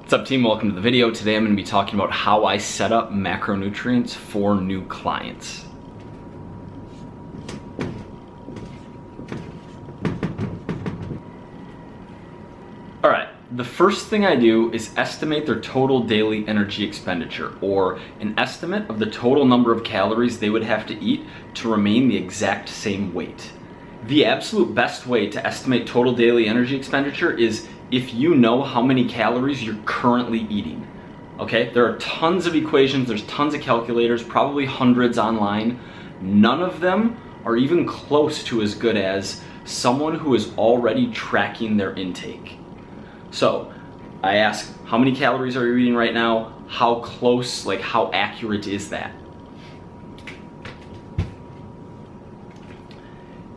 What's up, team? Welcome to the video. Today I'm going to be talking about how I set up macronutrients for new clients. Alright, the first thing I do is estimate their total daily energy expenditure, or an estimate of the total number of calories they would have to eat to remain the exact same weight. The absolute best way to estimate total daily energy expenditure is if you know how many calories you're currently eating. Okay, there are tons of equations, there's tons of calculators, probably hundreds online. None of them are even close to as good as someone who is already tracking their intake. So I ask, how many calories are you eating right now? How close, like how accurate is that?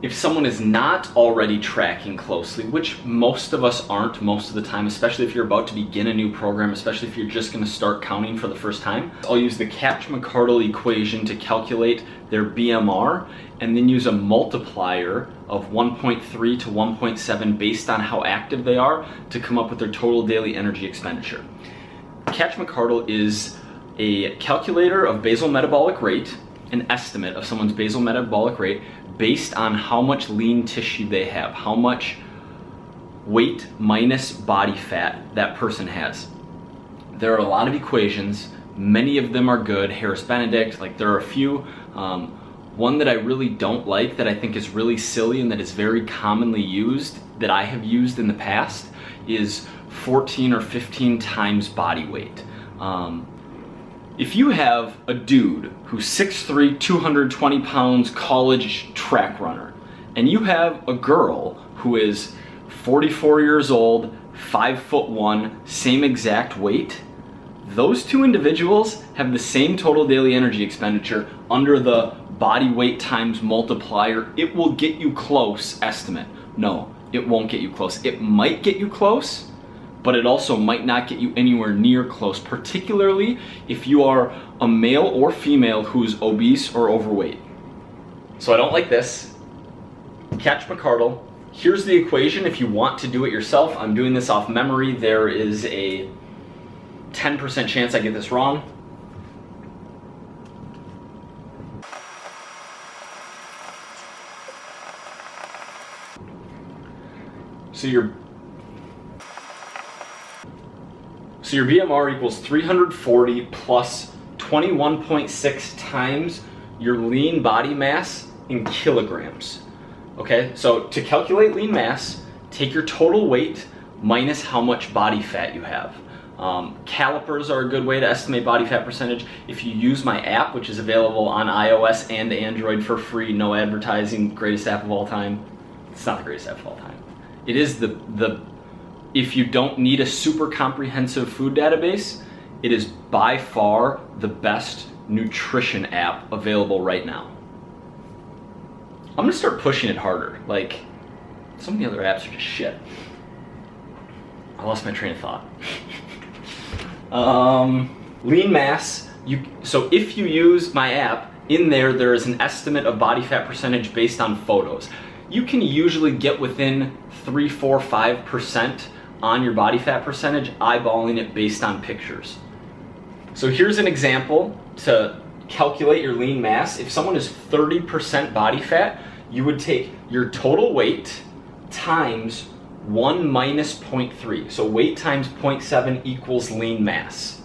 If someone is not already tracking closely, which most of us aren't most of the time, especially if you're about to begin a new program, especially if you're just going to start counting for the first time, I'll use the Kapch-McArdle equation to calculate their BMR and then use a multiplier of 1.3 to 1.7 based on how active they are to come up with their total daily energy expenditure. Kapch-McArdle is a calculator of basal metabolic rate, an estimate of someone's basal metabolic rate based on how much lean tissue they have, how much weight minus body fat that person has. There are a lot of equations, many of them are good. Harris-Benedict, like there are a few. One that I really don't like, that I think is really silly and that is very commonly used, that I have used in the past, is 14 or 15 times body weight. If you have a dude who's 6'3", 220 pounds, college track runner, and you have a girl who is 44 years old, 5'1", same exact weight, those two individuals have the same total daily energy expenditure under the body weight times multiplier. It will get you close estimate. No, it won't get you close. It might get you close, but it also might not get you anywhere near close, particularly if you are a male or female who's obese or overweight. So I don't like this. Kapch-McArdle. Here's the equation if you want to do it yourself. I'm doing this off memory. There is a 10% chance I get this wrong. So your BMR equals 340 plus 21.6 times your lean body mass in kilograms. Okay, so to calculate lean mass, take your total weight minus how much body fat you have. Calipers are a good way to estimate body fat percentage. If you use my app, which is available on iOS and Android for free, no advertising, greatest app of all time. It's not the greatest app of all time. It is if you don't need a super comprehensive food database, it is by far the best nutrition app available right now. I'm gonna start pushing it harder. Like, some of the other apps are just shit. I lost my train of thought. Lean mass, so if you use my app, in there is an estimate of body fat percentage based on photos. You can usually get within 3, 4, 5% on your body fat percentage, eyeballing it based on pictures. So here's an example to calculate your lean mass. If someone is 30% body fat, you would take your total weight times 1 minus 0.3. So weight times 0.7 equals lean mass.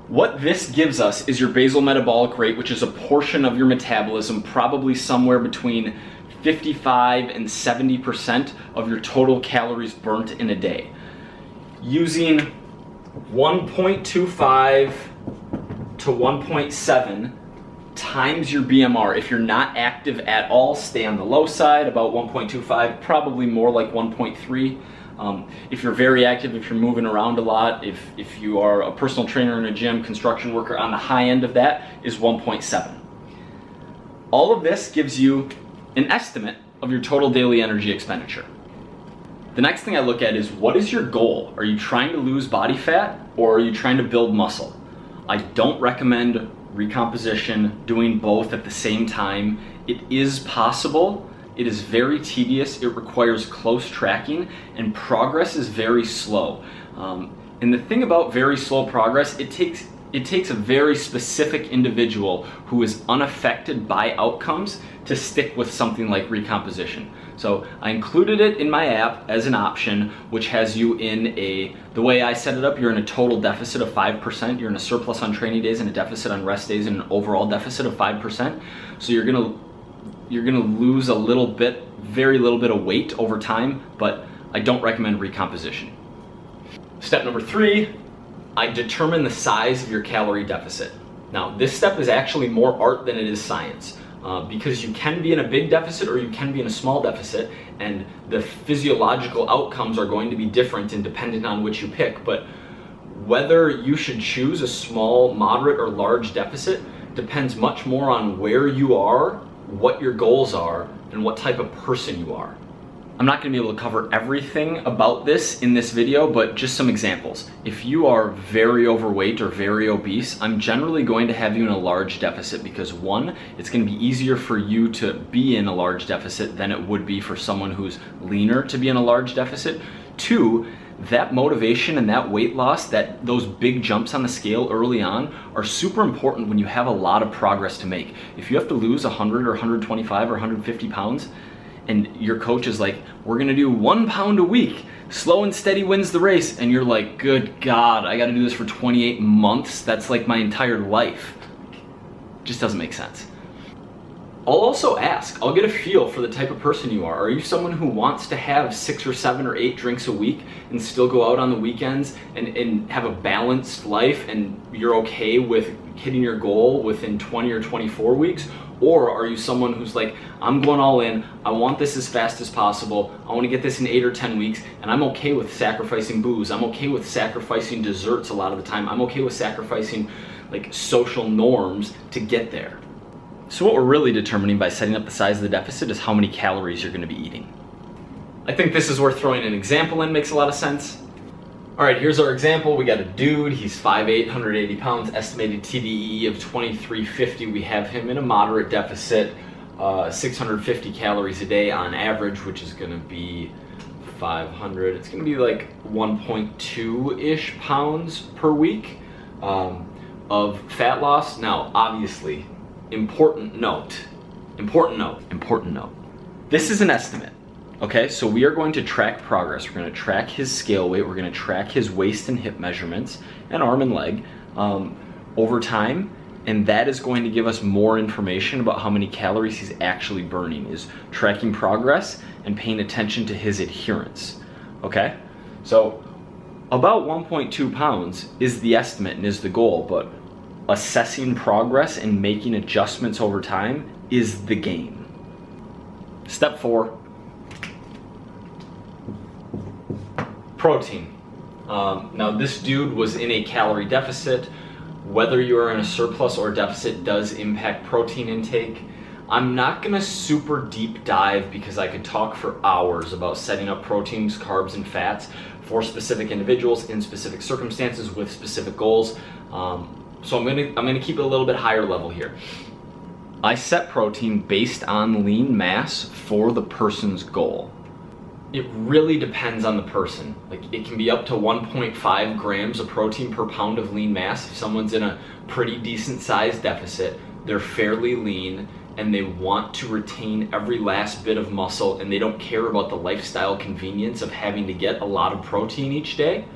What this gives us is your basal metabolic rate, which is a portion of your metabolism, probably somewhere between 55 and 70% of your total calories burnt in a day. Using 1.25 to 1.7 times your BMR. If you're not active at all, stay on the low side, about 1.25, probably more like 1.3. If you're very active, if you're moving around a lot, if you are a personal trainer in a gym, construction worker, on the high end of that is 1.7. All of this gives you an estimate of your total daily energy expenditure. The next thing I look at is, what is your goal? Are you trying to lose body fat or are you trying to build muscle? I don't recommend recomposition, doing both at the same time. It is possible. It is very tedious. It requires close tracking and progress is very slow. And the thing about very slow progress, it takes a very specific individual who is unaffected by outcomes to stick with something like recomposition. So I included it in my app as an option, which has you in the way I set it up, you're in a total deficit of 5%, you're in a surplus on training days and a deficit on rest days and an overall deficit of 5%. So you're gonna lose a little bit, very little bit of weight over time, but I don't recommend recomposition. Step number 3, I determine the size of your calorie deficit. Now, this step is actually more art than it is science, because you can be in a big deficit or you can be in a small deficit, and the physiological outcomes are going to be different and dependent on which you pick. But whether you should choose a small, moderate, or large deficit depends much more on where you are, what your goals are, and what type of person you are. I'm not going to be able to cover everything about this in this video, but just some examples. If you are very overweight or very obese, I'm generally going to have you in a large deficit because 1, it's going to be easier for you to be in a large deficit than it would be for someone who's leaner to be in a large deficit. 2, that motivation and that weight loss, those big jumps on the scale early on are super important when you have a lot of progress to make. If you have to lose 100 or 125 or 150 pounds, and your coach is like, we're gonna do 1 pound a week, slow and steady wins the race, and you're like, good God, I gotta do this for 28 months? That's like my entire life. Just doesn't make sense. I'll also ask, I'll get a feel for the type of person you are. Are you someone who wants to have 6 or 7 or 8 drinks a week and still go out on the weekends and have a balanced life, and you're okay with hitting your goal within 20 or 24 weeks? Or are you someone who's like, I'm going all in, I want this as fast as possible, I want to get this in 8 or 10 weeks, and I'm okay with sacrificing booze, I'm okay with sacrificing desserts a lot of the time, I'm okay with sacrificing like social norms to get there. So what we're really determining by setting up the size of the deficit is how many calories you're going to be eating. I think this is where throwing an example in makes a lot of sense. All right, here's our example. We got a dude, he's 5'8", 180 pounds, estimated TDEE of 2350. We have him in a moderate deficit, 650 calories a day on average, which is gonna be 500. It's gonna be like 1.2-ish pounds per week of fat loss. Now, obviously, important note. This is an estimate. Okay, so we are going to track progress. We're going to track his scale weight. We're going to track his waist and hip measurements and arm and leg over time. And that is going to give us more information about how many calories he's actually burning, is tracking progress and paying attention to his adherence. Okay, so about 1.2 pounds is the estimate and is the goal, but assessing progress and making adjustments over time is the game. Step 4. Protein. Now this dude was in a calorie deficit. Whether you are in a surplus or deficit does impact protein intake. I'm not gonna super deep dive because I could talk for hours about setting up proteins, carbs, and fats for specific individuals in specific circumstances with specific goals. So I'm gonna keep it a little bit higher level here. I set protein based on lean mass for the person's goal. It really depends on the person. Like, it can be up to 1.5 grams of protein per pound of lean mass. If someone's in a pretty decent sized deficit, they're fairly lean, and they want to retain every last bit of muscle, and they don't care about the lifestyle convenience of having to get a lot of protein each day,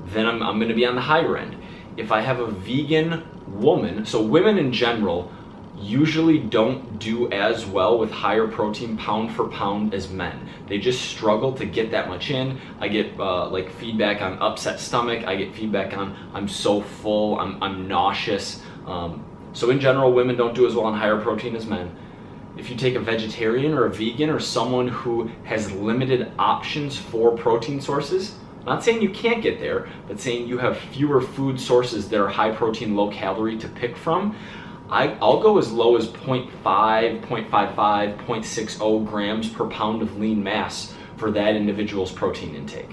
then I'm gonna be on the higher end. If I have a vegan woman, so women in general usually don't do as well with higher protein pound for pound as men. They just struggle to get that much in. I get like feedback on upset stomach. I get feedback on I'm so full, I'm nauseous. So in general, women don't do as well on higher protein as men. If you take a vegetarian or a vegan or someone who has limited options for protein sources, I'm not saying you can't get there, but saying you have fewer food sources that are high protein, low calorie to pick from, I'll go as low as 0.5, 0.55, 0.60 grams per pound of lean mass for that individual's protein intake.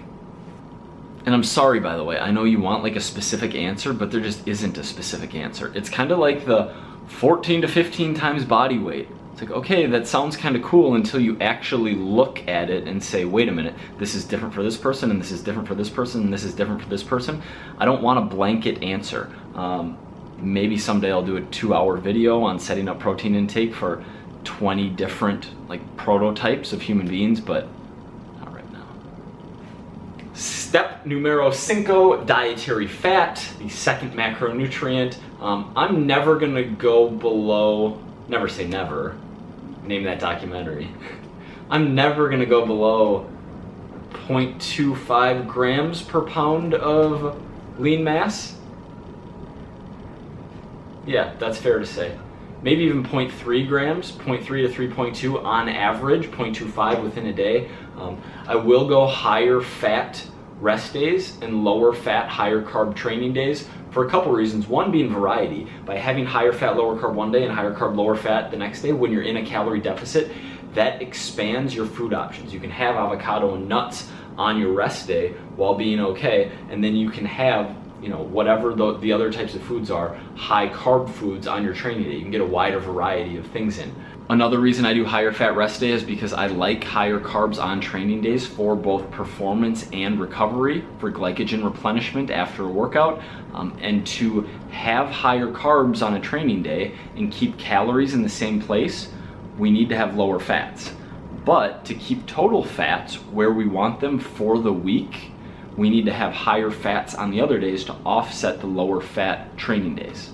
And I'm sorry, by the way, I know you want like a specific answer, but there just isn't a specific answer. It's kind of like the 14 to 15 times body weight. It's like, okay, that sounds kind of cool until you actually look at it and say, wait a minute, this is different for this person, and this is different for this person, and this is different for this person. I don't want a blanket answer. Maybe someday I'll do a 2-hour video on setting up protein intake for 20 different like prototypes of human beings, but not right now. Step numero 5, dietary fat, the second macronutrient. I'm never gonna go below, never say never, name that documentary. I'm never gonna go below 0.25 grams per pound of lean mass. Yeah, that's fair to say. Maybe even 0.3 grams, 0.3 to 3.2 on average, 0.25 within a day. I will go higher fat rest days and lower fat, higher carb training days for a couple reasons. One being variety. By having higher fat, lower carb one day and higher carb, lower fat the next day, when you're in a calorie deficit, that expands your food options. You can have avocado and nuts on your rest day while being okay, and then you can have, you know, whatever the other types of foods are, high carb foods on your training day. You can get a wider variety of things in. Another reason I do higher fat rest day is because I like higher carbs on training days for both performance and recovery, for glycogen replenishment after a workout. And to have higher carbs on a training day and keep calories in the same place, we need to have lower fats. But to keep total fats where we want them for the week, we need to have higher fats on the other days to offset the lower fat training days.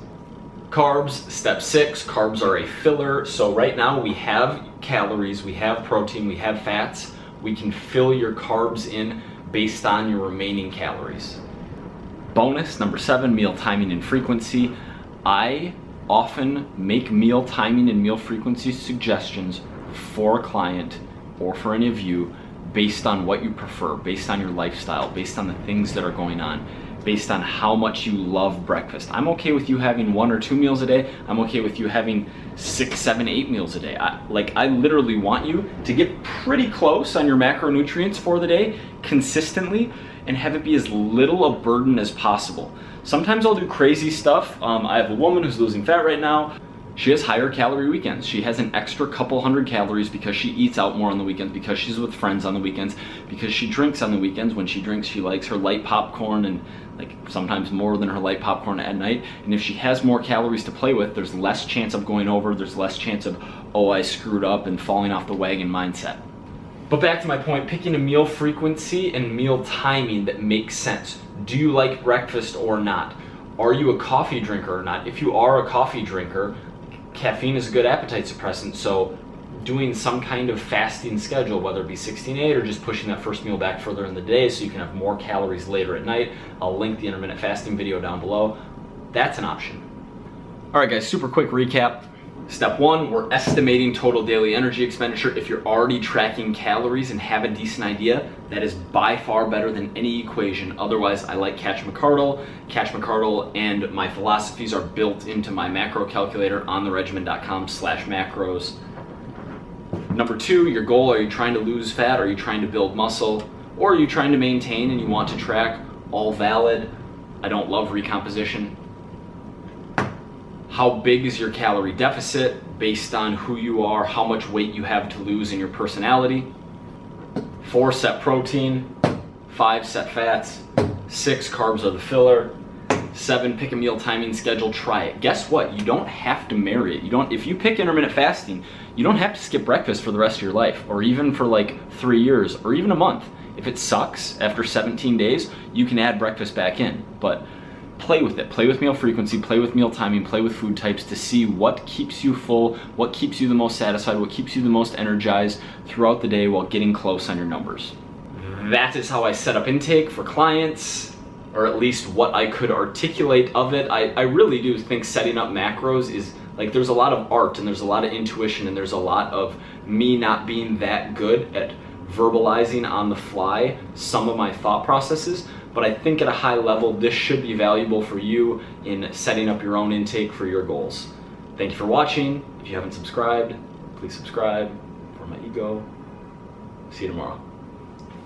Carbs, step 6, carbs are a filler. So right now we have calories, we have protein, we have fats. We can fill your carbs in based on your remaining calories. Bonus, number 7, meal timing and frequency. I often make meal timing and meal frequency suggestions for a client or for any of you based on what you prefer, based on your lifestyle, based on the things that are going on, based on how much you love breakfast. I'm okay with you having 1 or 2 meals a day. I'm okay with you having 6, 7, 8 meals a day. I literally want you to get pretty close on your macronutrients for the day consistently and have it be as little a burden as possible. Sometimes I'll do crazy stuff. I have a woman who's losing fat right now. She has higher calorie weekends. She has an extra couple hundred calories because she eats out more on the weekends, because she's with friends on the weekends, because she drinks on the weekends. When she drinks, she likes her light popcorn and like sometimes more than her light popcorn at night. And if she has more calories to play with, there's less chance of going over, there's less chance of, oh, I screwed up and falling off the wagon mindset. But back to my point, picking a meal frequency and meal timing that makes sense. Do you like breakfast or not? Are you a coffee drinker or not? If you are a coffee drinker, caffeine is a good appetite suppressant, so doing some kind of fasting schedule, whether it be 16-8 or just pushing that first meal back further in the day so you can have more calories later at night. I'll link the intermittent fasting video down below. That's an option. All right, guys, super quick recap. Step 1, we're estimating total daily energy expenditure. If you're already tracking calories and have a decent idea, that is by far better than any equation. Otherwise, I like Catch McCardle. Catch McCardle and my philosophies are built into my macro calculator on theregimen.com/macros. Number 2, your goal, are you trying to lose fat? Are you trying to build muscle? Or are you trying to maintain and you want to track? All valid. I don't love recomposition. How big is your calorie deficit based on who you are, how much weight you have to lose in your personality? 4, set protein. 5, set fats. 6, carbs are the filler. 7, pick a meal timing schedule, try it. Guess what? You don't have to marry it. If you pick intermittent fasting, you don't have to skip breakfast for the rest of your life, or even for like 3 years, or even a month. If it sucks after 17 days, you can add breakfast back in. But play with it. Play with meal frequency, play with meal timing, play with food types to see what keeps you full, what keeps you the most satisfied, what keeps you the most energized throughout the day while getting close on your numbers. That is how I set up intake for clients, or at least what I could articulate of it. I really do think setting up macros is like, there's a lot of art and there's a lot of intuition and there's a lot of me not being that good at verbalizing on the fly some of my thought processes. But I think at a high level, this should be valuable for you in setting up your own intake for your goals. Thank you for watching. If you haven't subscribed, please subscribe for my ego. See you tomorrow.